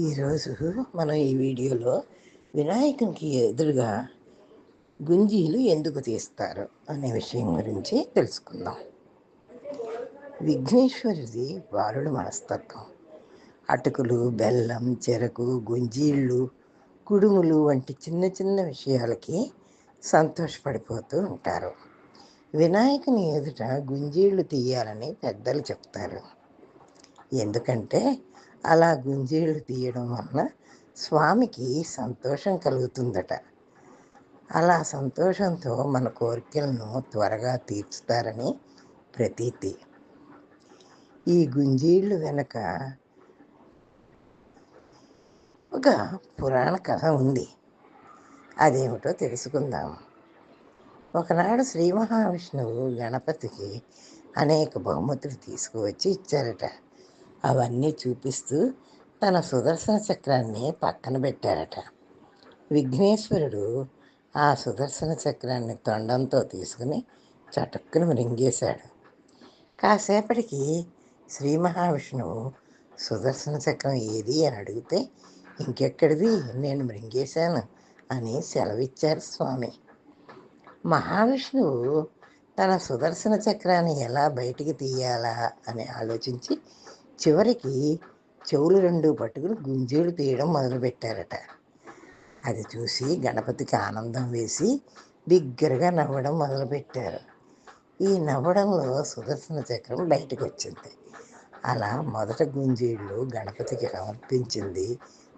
ఈరోజు మనం ఈ వీడియోలో వినాయకునికి ఎదురుగా గుంజీలు ఎందుకు తీస్తారు అనే విషయం గురించి తెలుసుకుందాం. విఘ్నేశ్వరుడి బాలుడు మనస్తత్వం. అటుకులు, బెల్లం, చెరకు, గుంజీళ్ళు, కుడుములు వంటి చిన్న చిన్న విషయాలకి సంతోషపడిపోతూ ఉంటారు. వినాయకుని ఎదుట గుంజీళ్ళు తీయాలని పెద్దలు చెప్తారు. ఎందుకంటే అలా గుంజీళ్ళు తీయడం వలన స్వామికి సంతోషం కలుగుతుందట. అలా సంతోషంతో మన కోరికలను త్వరగా తీర్చుతారని ప్రతీతి. ఈ గుంజీళ్ళు వెనక ఒక పురాణ కథ ఉంది. అదేమిటో తెలుసుకుందాం. ఒకనాడు శ్రీ మహావిష్ణువు గణపతికి అనేక బహుమతులు తీసుకువచ్చి ఇచ్చారట. అవన్నీ చూపిస్తూ తన సుదర్శన చక్రాన్ని పక్కన పెట్టారట. విఘ్నేశ్వరుడు ఆ సుదర్శన చక్రాన్ని తొండంతో తీసుకుని చటుక్కున మృంగేశాడు. కాసేపటికి శ్రీ మహావిష్ణువు సుదర్శన చక్రం ఏది అని అడిగితే, ఇంకెక్కడిది, నేను మృంగేశాను అని సెలవిచ్చారు స్వామి. మహావిష్ణువు తన సుదర్శన చక్రాన్ని ఎలా బయటికి తీయాలా అని ఆలోచించి చివరికి చెవులు రెండు పట్టుకుని గుంజీలు తీయడం మొదలుపెట్టారట. అది చూసి గణపతికి ఆనందం వేసి బిగ్గరగా నవ్వడం మొదలుపెట్టారు. ఈ నవ్వడంలో సుదర్శన చక్రం బయటకు వచ్చింది. అలా మొదట గుంజీళ్ళు గణపతికి సమర్పించింది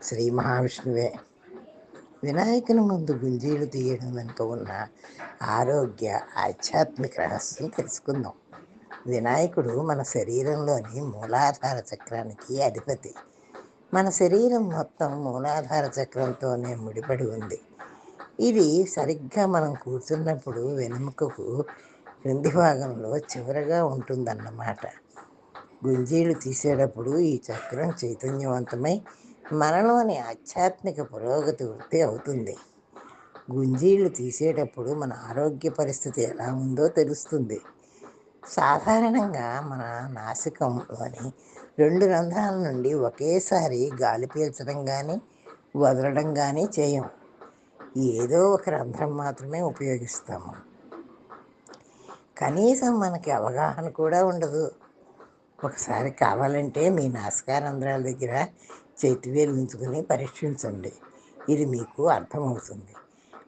శ్రీ మహావిష్ణువే. వినాయకుని ముందు గుంజీలు తీయడం వెనుక ఉన్న ఆరోగ్య ఆధ్యాత్మిక రహస్యం తెలుసుకుందాం. వినాయకుడు మన శరీరంలోని మూలాధార చక్రానికి అధిపతి. మన శరీరం మొత్తం మూలాధార చక్రంతోనే ముడిపడి ఉంది. ఇది సరిగ్గా మనం కూర్చున్నప్పుడు వెనుముకకు క్రింది భాగంలో చివరగా ఉంటుందన్నమాట. గుంజీలు తీసేటప్పుడు ఈ చక్రం చైతన్యవంతమై మనలోని ఆధ్యాత్మిక పురోగతి వృద్ధి అవుతుంది. గుంజీలు తీసేటప్పుడు మన ఆరోగ్య పరిస్థితి ఎలా ఉందో తెలుస్తుంది. సాధారణంగా మన నాసికంలోని 2 రంధ్రాల నుండి ఒకేసారి గాలి పీల్చడం కానీ వదలడం కానీ చేయం. ఏదో ఒక రంధ్రం మాత్రమే ఉపయోగిస్తాము. కనీసం మనకి అవగాహన కూడా ఉండదు. ఒకసారి కావాలంటే మీ నాసికా రంధ్రాల దగ్గర చేతివేలు ఉంచుకొని పరీక్షించండి. ఇది మీకు అర్థమవుతుంది.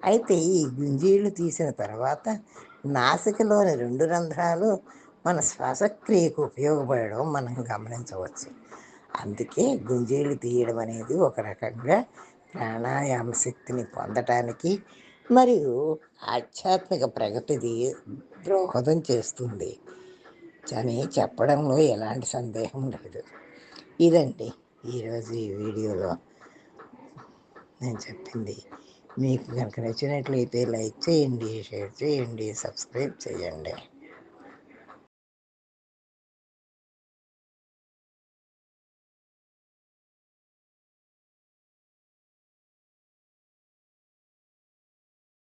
అయితే ఈ గుంజీళ్ళు తీసిన తర్వాత నాసికలోని 2 రంధ్రాలు మన శ్వాసక్రియకు ఉపయోగపడడం మనం గమనించవచ్చు. అందుకే గుంజీళ్ళు తీయడం అనేది ఒక రకంగా ప్రాణాయామ శక్తిని పొందటానికి మరియు ఆధ్యాత్మిక ప్రగతికి దోహదం చేస్తుంది అని చెప్పడంలో ఎలాంటి సందేహం లేదు. ఇదండి ఈరోజు ఈ వీడియోలో నేను చెప్పింది. మీకు కనుక నచ్చినట్లయితే లైక్ చేయండి, షేర్ చేయండి, సబ్స్క్రైబ్ చేయండి.